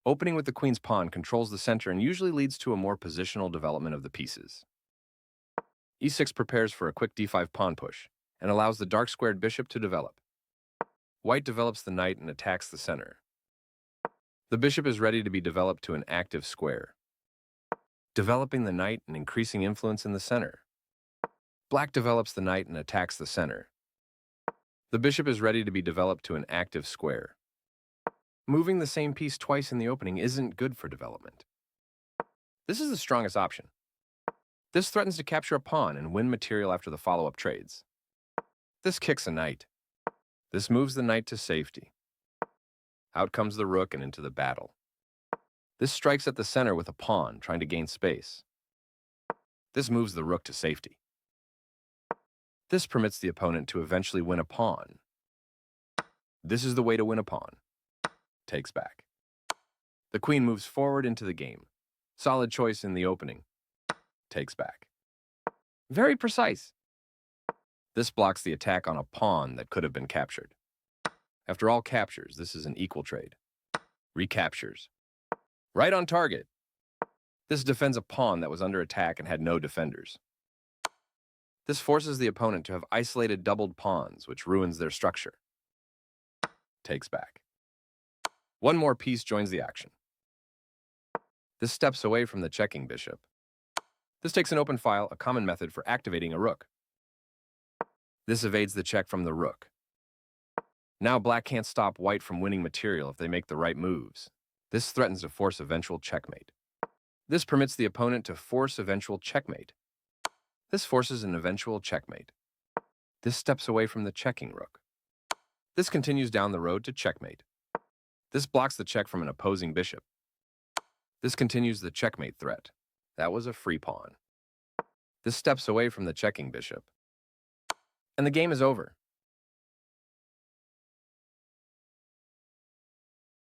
Opening with the queen's pawn controls the center and usually leads to a more positional development of the pieces. E6 prepares for a quick d5 pawn push and allows the dark squared bishop to develop. White develops the knight and attacks the center. The bishop is ready to be developed to an active square, developing the knight and increasing influence in the center. Black develops the knight and attacks the center. The bishop is ready to be developed to an active square. Moving the same piece twice in the opening isn't good for development. This is the strongest option. This threatens to capture a pawn and win material after the follow-up trades. This kicks a knight. This moves the knight to safety. Out comes the rook and into the battle. This strikes at the center with a pawn, trying to gain space. This moves the rook to safety. This permits the opponent to eventually win a pawn. This is the way to win a pawn. Takes back. The queen moves forward into the game. Solid choice in the opening. Takes back. Very precise. This blocks the attack on a pawn that could have been captured. After all captures, this is an equal trade. Recaptures. Right on target. This defends a pawn that was under attack and had no defenders. This forces the opponent to have isolated doubled pawns, which ruins their structure. Takes back. One more piece joins the action. This steps away from the checking bishop. This takes an open file, a common method for activating a rook. This evades the check from the rook. Now black can't stop white from winning material if they make the right moves. This threatens to force eventual checkmate. This permits the opponent to force eventual checkmate. This forces an eventual checkmate. This steps away from the checking rook. This continues down the road to checkmate. This blocks the check from an opposing bishop. This continues the checkmate threat. That was a free pawn. This steps away from the checking bishop. And the game is over.